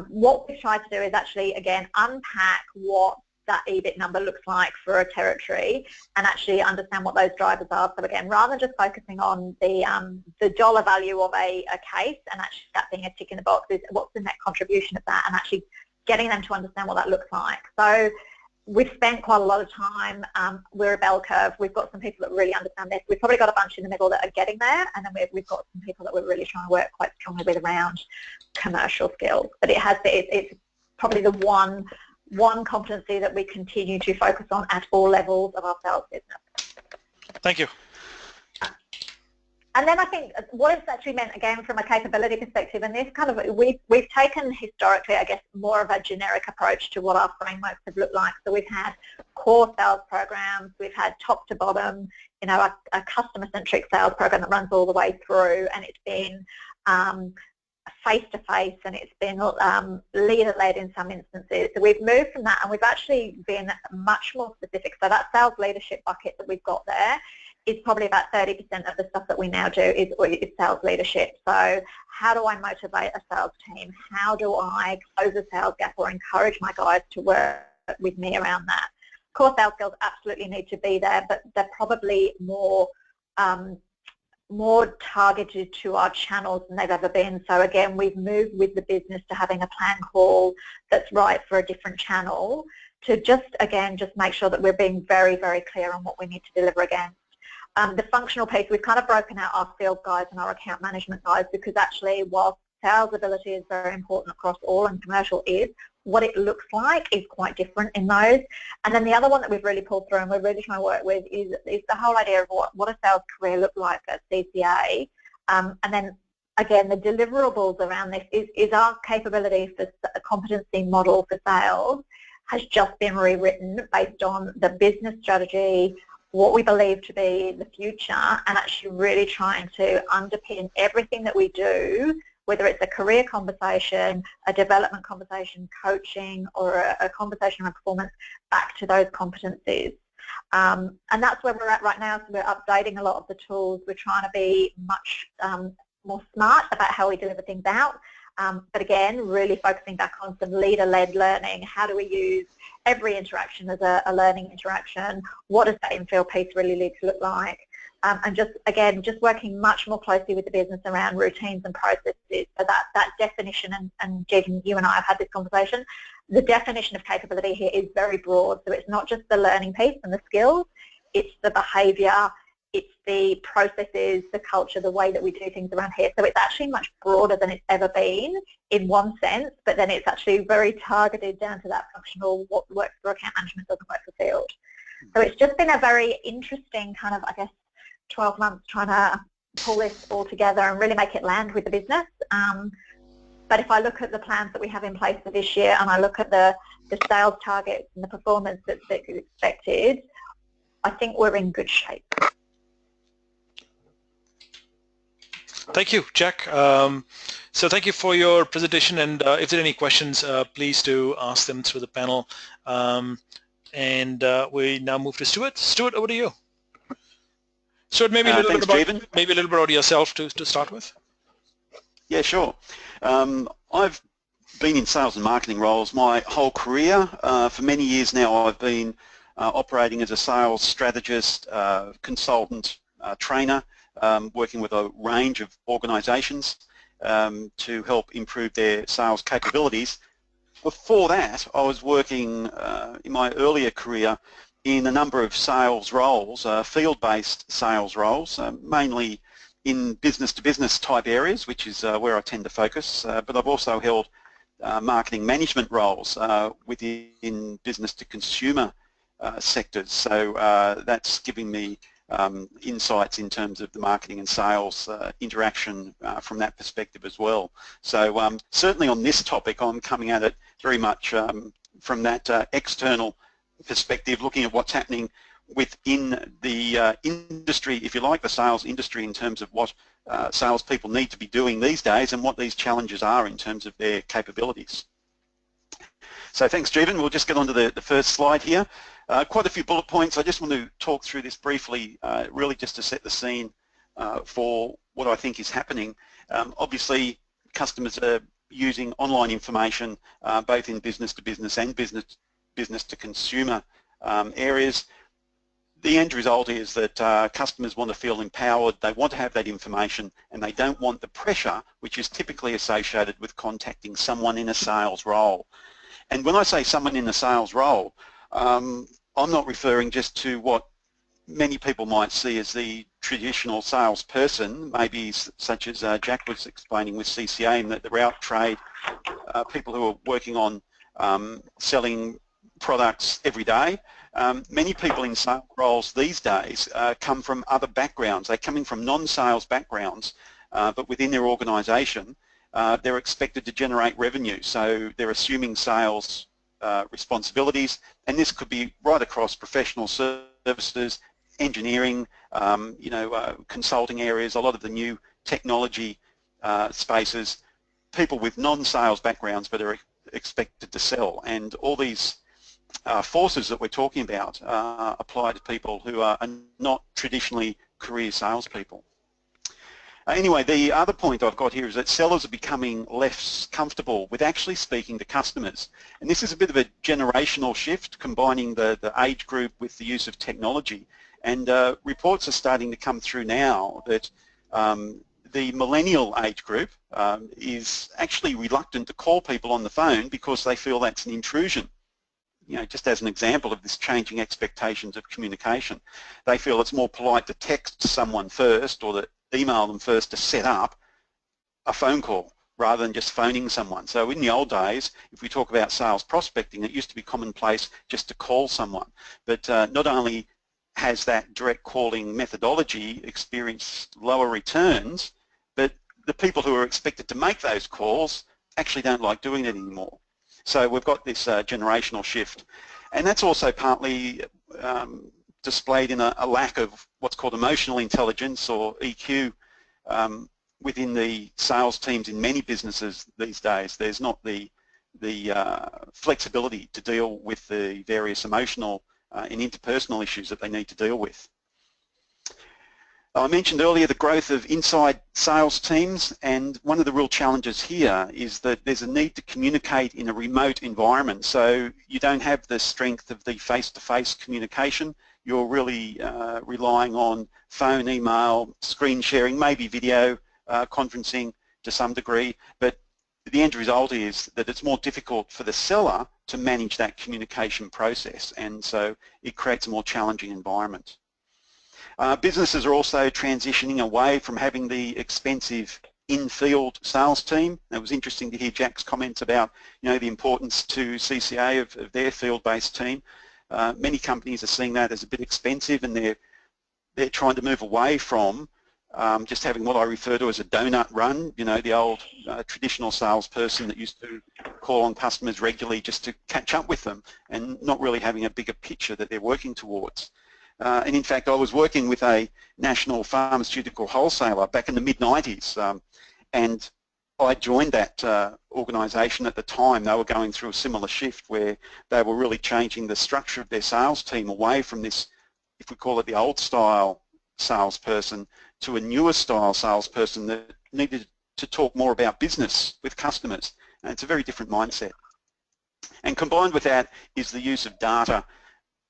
What we've tried to do is actually, again, unpack what that EBIT number looks like for a territory and actually understand what those drivers are. So again, rather than just focusing on the dollar value of a case and actually that being a tick in the box, is what's the net contribution of that, and actually getting them to understand what that looks like. So we've spent quite a lot of time, we're a bell curve, we've got some people that really understand this, we've probably got a bunch in the middle that are getting there, and then we've got some people that we're really trying to work quite strongly with around commercial skills. But it's probably the one competency that we continue to focus on at all levels of our sales business. Thank you. And then I think what it's actually meant, again, from a capability perspective, and this kind of, we've taken historically, I guess, more of a generic approach to what our frameworks have looked like. So we've had core sales programs, we've had top to bottom, a customer-centric sales program that runs all the way through, and it's been face-to-face, and it's been leader-led in some instances. So we've moved from that, and we've actually been much more specific. So that sales leadership bucket that we've got there is probably about 30% of the stuff that we now do is sales leadership. So how do I motivate a sales team? How do I close a sales gap or encourage my guys to work with me around that? Core sales skills absolutely need to be there, but they're probably more targeted to our channels than they've ever been. So again, we've moved with the business to having a plan call that's right for a different channel, to just make sure that we're being very, very clear on what we need to deliver against. The functional piece, we've kind of broken out our field guys and our account management guys, because actually, while sales ability is very important across all, and commercial is, what it looks like is quite different in those. And then the other one that we've really pulled through and we're really trying to work with is the whole idea of what a sales career look like at CCA. And then again, the deliverables around this is our capability for a competency model for sales has just been rewritten based on the business strategy, what we believe to be the future, and actually really trying to underpin everything that we do, whether it's a career conversation, a development conversation, coaching, or a conversation around performance, back to those competencies. And that's where we're at right now. So we're updating a lot of the tools. We're trying to be much more smart about how we deliver things out. But again, really focusing back on some leader-led learning. How do we use every interaction as a learning interaction? What does that infill piece really need to look like? And just, again, just working much more closely with the business around routines and processes. So that definition, and Jean, you and I have had this conversation, the definition of capability here is very broad. So it's not just the learning piece and the skills, it's the behaviour, it's the processes, the culture, the way that we do things around here. So it's actually much broader than it's ever been in one sense, but then it's actually very targeted down to that functional, what works for account management doesn't work for field. So it's just been a very interesting kind of, I guess, 12 months trying to pull this all together and really make it land with the business. But if I look at the plans that we have in place for this year, and I look at the sales targets and the performance that's expected, I think we're in good shape. Thank you, Jack. So thank you for your presentation, and if there are any questions, please do ask them through the panel. And we now move to Stuart. Stuart, over to you. Stuart, maybe a little bit about yourself to start with. Yeah, sure. I've been in sales and marketing roles my whole career. For many years now, I've been operating as a sales strategist, consultant, trainer, working with a range of organisations to help improve their sales capabilities. Before that, I was working in my earlier career in a number of sales roles, field-based sales roles, mainly in business-to-business type areas, which is where I tend to focus, but I've also held marketing management roles within business-to-consumer sectors. So that's giving me insights in terms of the marketing and sales interaction from that perspective as well. So certainly on this topic, I'm coming at it very much from that external perspective, looking at what's happening within the industry, if you like, the sales industry, in terms of what salespeople need to be doing these days and what these challenges are in terms of their capabilities. So thanks, Jeevan. We'll just get on to the first slide here. Quite a few bullet points. I just want to talk through this briefly, really just to set the scene for what I think is happening. Obviously, customers are using online information both in business-to-business and business-to-consumer areas. The end result is that customers want to feel empowered, they want to have that information, and they don't want the pressure which is typically associated with contacting someone in a sales role. And when I say someone in a sales role, I'm not referring just to what many people might see as the traditional salesperson, maybe such as Jack was explaining with CCA, and that the route trade, people who are working on selling products every day. Many people in sales roles these days come from other backgrounds. They're coming from non-sales backgrounds, but within their organisation, they're expected to generate revenue. So they're assuming sales responsibilities, and this could be right across professional services, engineering, consulting areas, a lot of the new technology spaces, people with non-sales backgrounds but are expected to sell. And all these forces that we're talking about apply to people who are not traditionally career salespeople. Anyway, the other point I've got here is that sellers are becoming less comfortable with actually speaking to customers. And this is a bit of a generational shift, combining the age group with the use of technology. And reports are starting to come through now that the millennial age group is actually reluctant to call people on the phone because they feel that's an intrusion. Just as an example of this changing expectations of communication. They feel it's more polite to text someone first or to email them first to set up a phone call rather than just phoning someone. So in the old days, if we talk about sales prospecting, it used to be commonplace just to call someone. But not only has that direct calling methodology experienced lower returns, but the people who are expected to make those calls actually don't like doing it anymore. So we've got this generational shift, and that's also partly displayed in a lack of what's called emotional intelligence, or EQ, within the sales teams in many businesses these days. There's not the flexibility to deal with the various emotional and interpersonal issues that they need to deal with. I mentioned earlier the growth of inside sales teams, and one of the real challenges here is that there's a need to communicate in a remote environment. So you don't have the strength of the face-to-face communication. You're really relying on phone, email, screen sharing, maybe video conferencing to some degree, but the end result is that it's more difficult for the seller to manage that communication process, and so it creates a more challenging environment. Businesses are also transitioning away from having the expensive in-field sales team. It was interesting to hear Jack's comments about, the importance to CCA of their field-based team. Many companies are seeing that as a bit expensive, and they're trying to move away from just having what I refer to as a donut run, the old traditional salesperson that used to call on customers regularly just to catch up with them, and not really having a bigger picture that they're working towards. And in fact, I was working with a national pharmaceutical wholesaler back in the mid-90s, and I joined that organisation at the time. They were going through a similar shift where they were really changing the structure of their sales team away from this, if we call it the old style salesperson, to a newer style salesperson that needed to talk more about business with customers. And it's a very different mindset. And combined with that is the use of data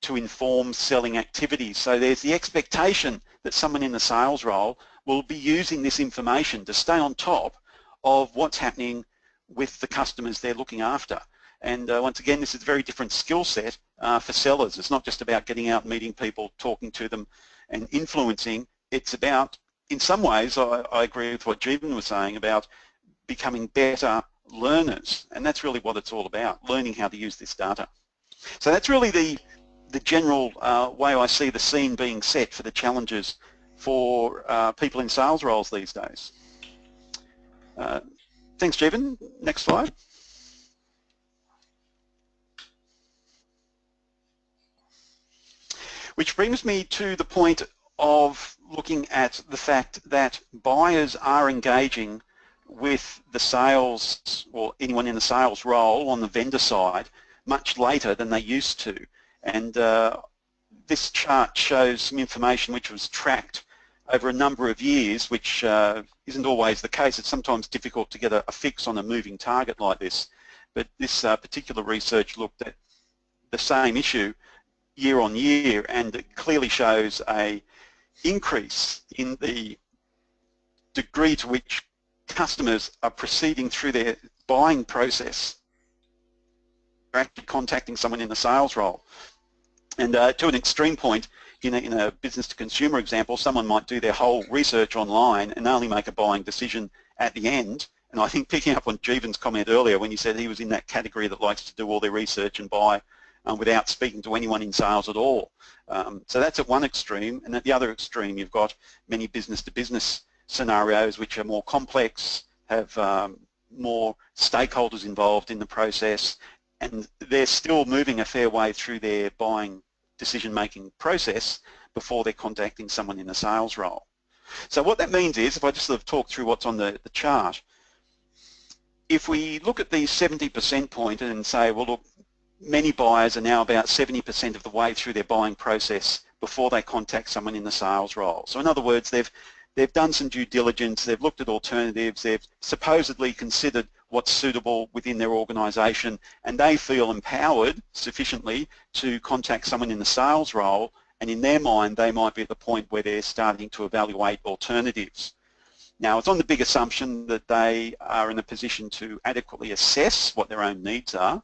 to inform selling activities. So there's the expectation that someone in the sales role will be using this information to stay on top of what's happening with the customers they're looking after. And once again, this is a very different skill set for sellers. It's not just about getting out, meeting people, talking to them and influencing. It's about, in some ways, I agree with what Jeevan was saying about becoming better learners. And that's really what it's all about, learning how to use this data. So that's really the general way I see the scene being set for the challenges for people in sales roles these days. Thanks, Jeevan. Next slide. Which brings me to the point of looking at the fact that buyers are engaging with the sales, or anyone in the sales role on the vendor side, much later than they used to. And this chart shows some information which was tracked over a number of years, which isn't always the case. It's sometimes difficult to get a fix on a moving target like this. But this particular research looked at the same issue year on year, and it clearly shows a increase in the degree to which customers are proceeding through their buying process. They're actually contacting someone in the sales role. And to an extreme point, in a business-to-consumer example, someone might do their whole research online and only make a buying decision at the end. And I think, picking up on Jeevan's comment earlier when he said he was in that category that likes to do all their research and buy without speaking to anyone in sales at all. So that's at one extreme, and at the other extreme you've got many business-to-business scenarios which are more complex, have more stakeholders involved in the process, and they're still moving a fair way through their buying decision-making process before they're contacting someone in a sales role. So what that means is, if I just sort of talk through what's on the chart, if we look at the 70% point and say, well, look, many buyers are now about 70% of the way through their buying process before they contact someone in the sales role. So in other words, they've done some due diligence, they've looked at alternatives, they've supposedly considered what's suitable within their organisation, and they feel empowered sufficiently to contact someone in the sales role, and in their mind they might be at the point where they're starting to evaluate alternatives. Now, it's on the big assumption that they are in a position to adequately assess what their own needs are,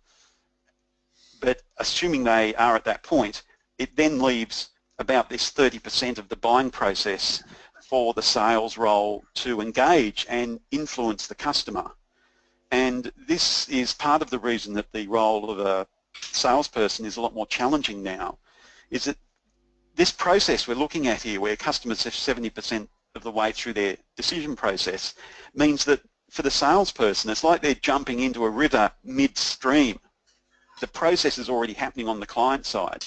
but assuming they are at that point, it then leaves about this 30% of the buying process for the sales role to engage and influence the customer. And this is part of the reason that the role of a salesperson is a lot more challenging now, is that this process we're looking at here, where customers are 70% of the way through their decision process, means that for the salesperson, it's like they're jumping into a river midstream. The process is already happening on the client side,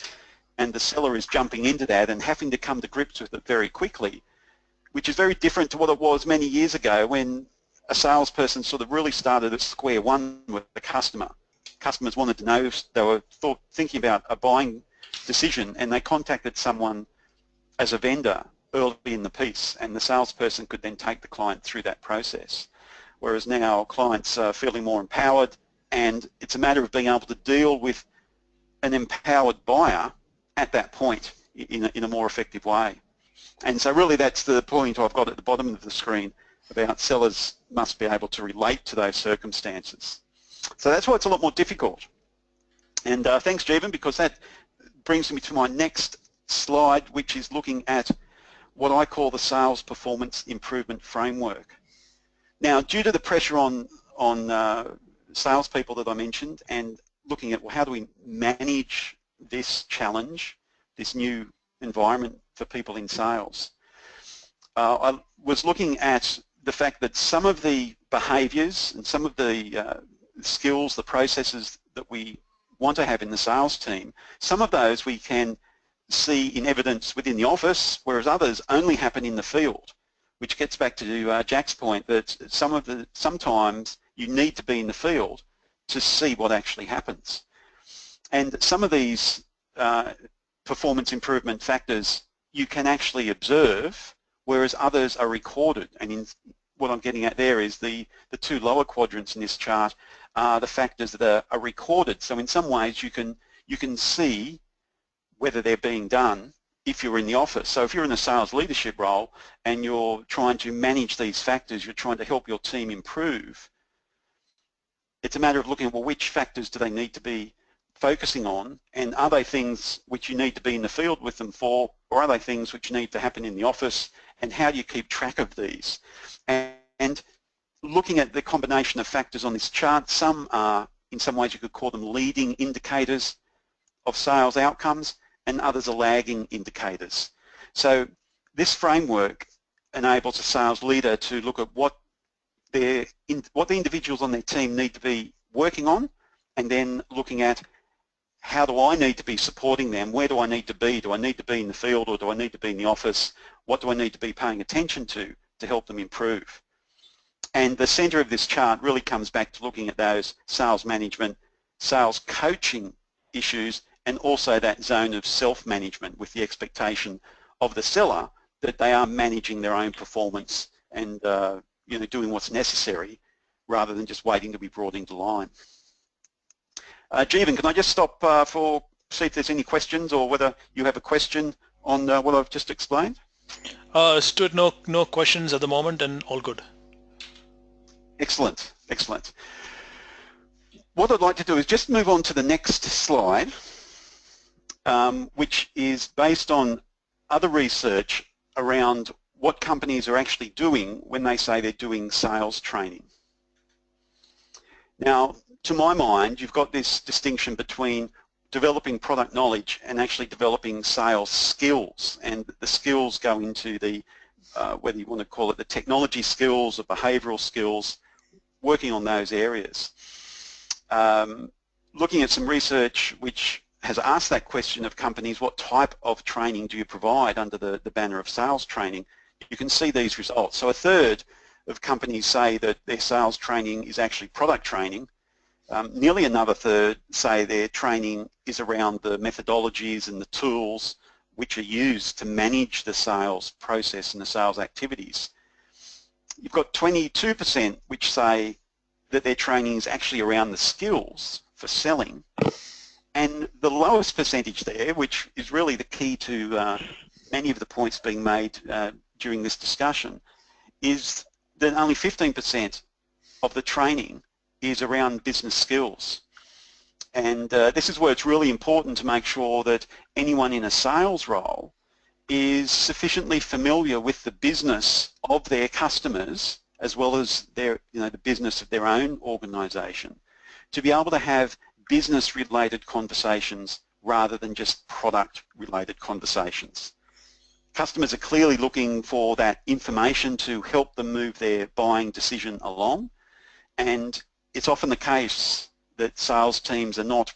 and the seller is jumping into that and having to come to grips with it very quickly, which is very different to what it was many years ago when a salesperson sort of really started at square one with the customer. Customers wanted to know if they were thinking about a buying decision and they contacted someone as a vendor early in the piece, and the salesperson could then take the client through that process. Whereas now clients are feeling more empowered, and it's a matter of being able to deal with an empowered buyer at that point in a more effective way. And so really that's the point I've got at the bottom of the screen about sellers must be able to relate to those circumstances. So that's why it's a lot more difficult. And thanks, Jeevan, because that brings me to my next slide, which is looking at what I call the sales performance improvement framework. Now, due to the pressure on salespeople that I mentioned, and looking at, well, how do we manage this challenge, this new environment for people in sales, I was looking at the fact that some of the behaviours and some of the skills, the processes that we want to have in the sales team, some of those we can see in evidence within the office, whereas others only happen in the field, which gets back to Jack's point that sometimes you need to be in the field to see what actually happens. And some of these performance improvement factors you can actually observe, whereas others are recorded. And what I'm getting at there is the two lower quadrants in this chart are the factors that are recorded. So in some ways you can see whether they're being done if you're in the office. So if you're in a sales leadership role and you're trying to manage these factors, you're trying to help your team improve, it's a matter of looking at, well, which factors do they need to be focusing on, and are they things which you need to be in the field with them for, or are they things which need to happen in the office, and how do you keep track of these? And looking at the combination of factors on this chart, some are, in some ways you could call them leading indicators of sales outcomes, and others are lagging indicators. So this framework enables a sales leader to look at what the individuals on their team need to be working on, and then looking at how do I need to be supporting them, where do I need to be? Do I need to be in the field or do I need to be in the office? What do I need to be paying attention to help them improve? And the centre of this chart really comes back to looking at those sales management, sales coaching issues, and also that zone of self-management with the expectation of the seller that they are managing their own performance and doing what's necessary rather than just waiting to be brought into line. Jeevan, can I just stop see if there's any questions, or whether you have a question on what I've just explained? Stuart, no questions at the moment, and all good. Excellent, excellent. What I'd like to do is just move on to the next slide, which is based on other research around what companies are actually doing when they say they're doing sales training. Now, to my mind, you've got this distinction between developing product knowledge and actually developing sales skills, and the skills go into the, whether you want to call it the technology skills or behavioural skills, working on those areas. Looking at some research which has asked that question of companies, what type of training do you provide under the banner of sales training? You can see these results. So a third of companies say that their sales training is actually product training. Nearly another third say their training is around the methodologies and the tools which are used to manage the sales process and the sales activities. You've got 22% which say that their training is actually around the skills for selling, and the lowest percentage there, which is really the key to many of the points being made during this discussion, is that only 15% of the training is around business skills. And this is where it's really important to make sure that anyone in a sales role is sufficiently familiar with the business of their customers as well as their, the business of their own organisation, to be able to have business-related conversations rather than just product-related conversations. Customers are clearly looking for that information to help them move their buying decision along, and it's often the case that sales teams are not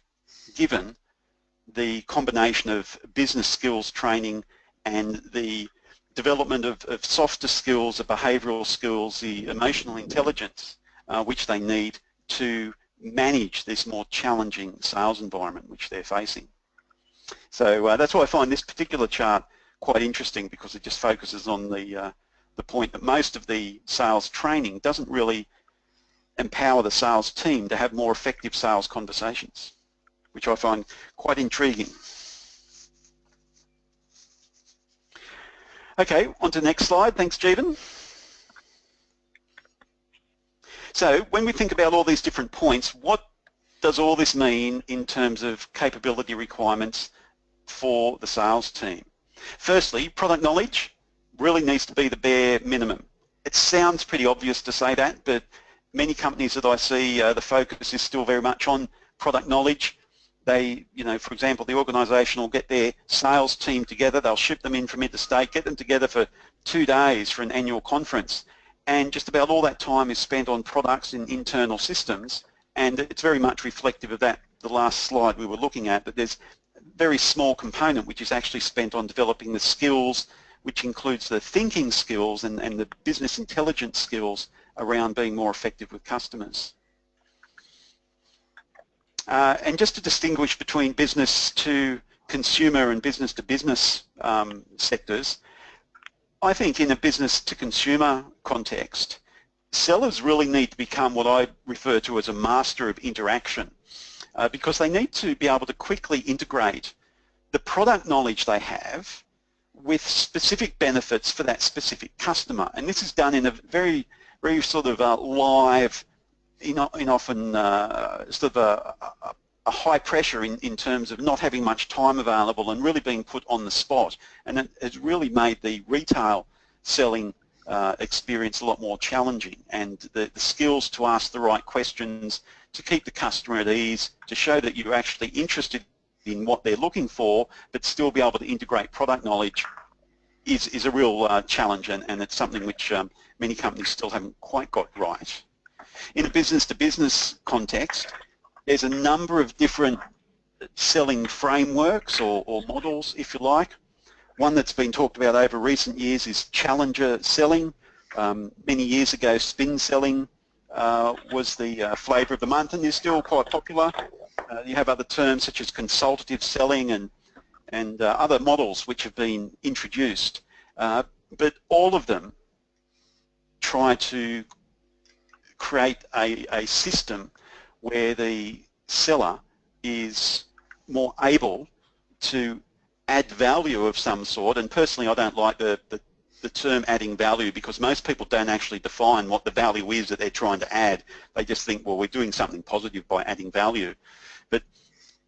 given the combination of business skills training and the development of softer skills, the behavioural skills, the emotional intelligence which they need to manage this more challenging sales environment which they're facing. So that's why I find this particular chart quite interesting, because it just focuses on the point that most of the sales training doesn't really empower the sales team to have more effective sales conversations, which I find quite intriguing. Okay, on to the next slide. Thanks, Jeevan. So when we think about all these different points, what does all this mean in terms of capability requirements for the sales team? Firstly, product knowledge really needs to be the bare minimum. It sounds pretty obvious to say that, but many companies that I see, the focus is still very much on product knowledge. They, for example, the organisation will get their sales team together, they'll ship them in from interstate, get them together for 2 days for an annual conference, and just about all that time is spent on products and internal systems, and it's very much reflective of that, the last slide we were looking at, that there's a very small component which is actually spent on developing the skills, which includes the thinking skills and the business intelligence skills around being more effective with customers. And just to distinguish between business to consumer and business to business sectors, I think in a business to consumer context, sellers really need to become what I refer to as a master of interaction, because they need to be able to quickly integrate the product knowledge they have with specific benefits for that specific customer. And this is done in a very sort of live, in often sort of a high pressure in terms of not having much time available and really being put on the spot. And it has really made the retail selling experience a lot more challenging, and the skills to ask the right questions, to keep the customer at ease, to show that you're actually interested in what they're looking for, but still be able to integrate product knowledge is a real challenge, and it's something which many companies still haven't quite got right. In a business-to-business context, there's a number of different selling frameworks or models, if you like. One that's been talked about over recent years is challenger selling. Many years ago, spin selling was the flavour of the month, and is still quite popular. You have other terms such as consultative selling and other models which have been introduced, but all of them try to create a system where the seller is more able to add value of some sort. And personally, I don't like the term adding value, because most people don't actually define what the value is that they're trying to add. They just think, well, we're doing something positive by adding value. But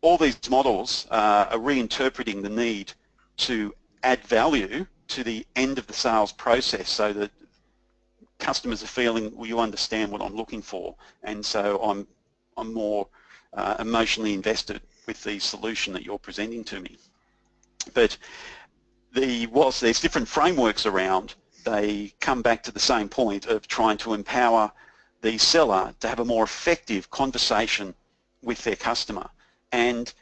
all these models are reinterpreting the need to add value to the end of the sales process, so that customers are feeling, well, you understand what I'm looking for, and so I'm more emotionally invested with the solution that you're presenting to me. But whilst there's different frameworks around, they come back to the same point of trying to empower the seller to have a more effective conversation with their customer. And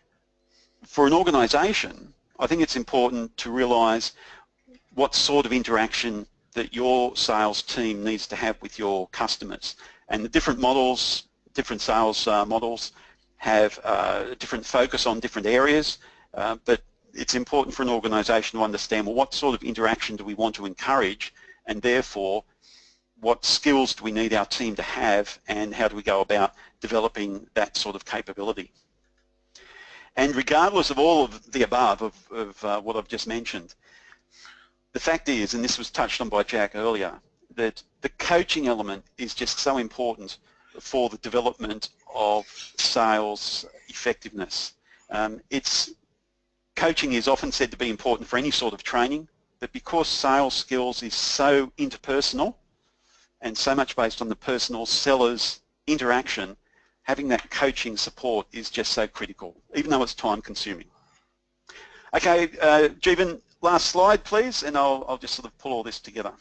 for an organisation, I think it's important to realise what sort of interaction that your sales team needs to have with your customers. And the different models, different sales models have a different focus on different areas, but it's important for an organisation to understand, well, what sort of interaction do we want to encourage, and therefore what skills do we need our team to have, and how do we go about developing that sort of capability. And regardless of all of the above, of what I've just mentioned, the fact is, and this was touched on by Jack earlier, that the coaching element is just so important for the development of sales effectiveness. Coaching is often said to be important for any sort of training, but because sales skills is so interpersonal and so much based on the personal seller's interaction, having that coaching support is just so critical, even though it's time consuming. Okay, Jeevan, last slide please, and I'll just sort of pull all this together.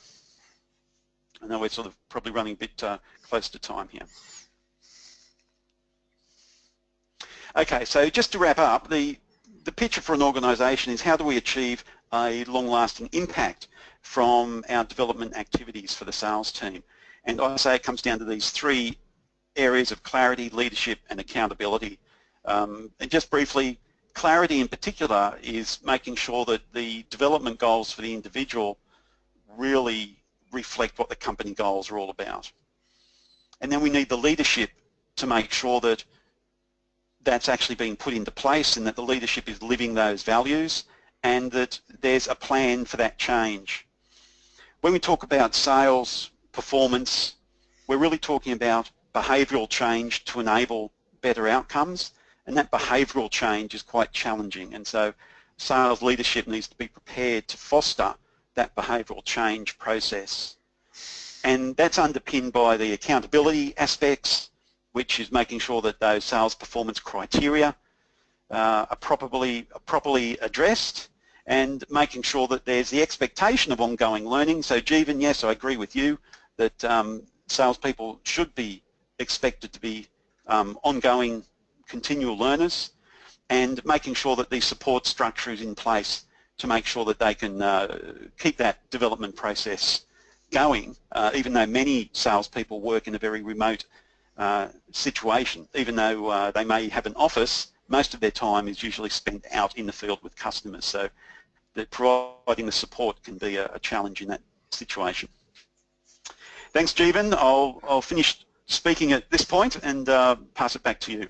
I know we're sort of probably running a bit close to time here. Okay, so just to wrap up, the picture for an organisation is, how do we achieve a long-lasting impact from our development activities for the sales team? And I say it comes down to these 3 areas of clarity, leadership and accountability. And just briefly, clarity in particular is making sure that the development goals for the individual really reflect what the company goals are all about. And then we need the leadership to make sure that that's actually being put into place and that the leadership is living those values and that there's a plan for that change. When we talk about sales performance, we're really talking about behavioural change to enable better outcomes, and that behavioural change is quite challenging, and so sales leadership needs to be prepared to foster that behavioural change process. And that's underpinned by the accountability aspects, which is making sure that those sales performance criteria are properly addressed, and making sure that there's the expectation of ongoing learning. So Jeevan, yes, I agree with you that salespeople should be expected to be ongoing continual learners, and making sure that the support structure is in place to make sure that they can keep that development process going, even though many salespeople work in a very remote situation. Even though they may have an office, most of their time is usually spent out in the field with customers, so that providing the support can be a challenge in that situation. Thanks, Jeevan. I'll finish speaking at this point and pass it back to you.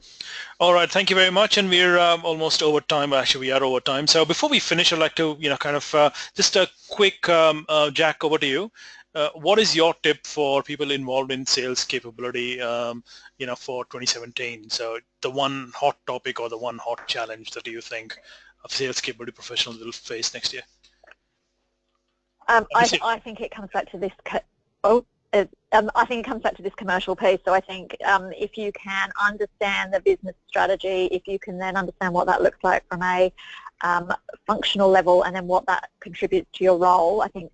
All right, thank you very much, and we're almost over time. Actually, we are over time. So before we finish, I'd like to, kind of just a quick, Jack, over to you. What is your tip for people involved in sales capability, for 2017? So the one hot topic or the one hot challenge that you think of sales capability professionals will face next year? I think it comes back to this. I think it comes back to this commercial piece. So I think if you can understand the business strategy, if you can then understand what that looks like from a functional level, and then what that contributes to your role, I think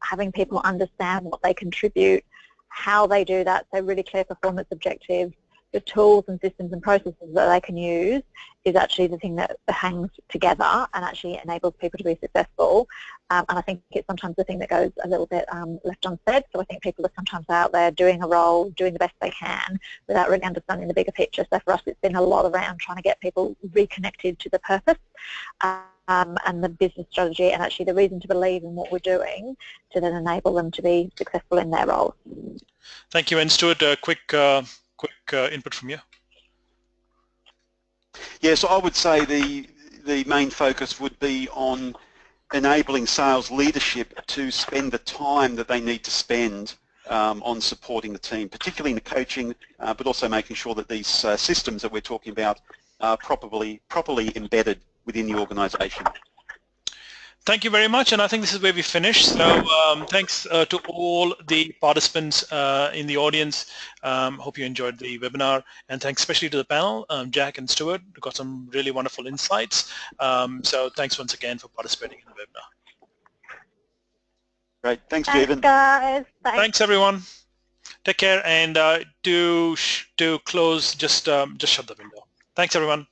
having people understand what they contribute, how they do that, so really clear performance objectives, the tools and systems and processes that they can use is actually the thing that hangs together and actually enables people to be successful. And I think it's sometimes the thing that goes a little bit left unsaid. So I think people are sometimes out there doing a role, doing the best they can without really understanding the bigger picture. So for us, it's been a lot around trying to get people reconnected to the purpose and the business strategy and actually the reason to believe in what we're doing to then enable them to be successful in their roles. Thank you. And Stuart, quick input from you. Yeah, so I would say the main focus would be on enabling sales leadership to spend the time that they need to spend on supporting the team, particularly in the coaching, but also making sure that these systems that we're talking about are properly embedded within the organisation. Thank you very much, and I think this is where we finish. So thanks to all the participants in the audience. Hope you enjoyed the webinar, and thanks especially to the panel, Jack and Stuart, who got some really wonderful insights. So thanks once again for participating in the webinar. Great, thanks, Jeevan. Guys. Thanks, everyone. Take care, and to close, just shut the window. Thanks, everyone.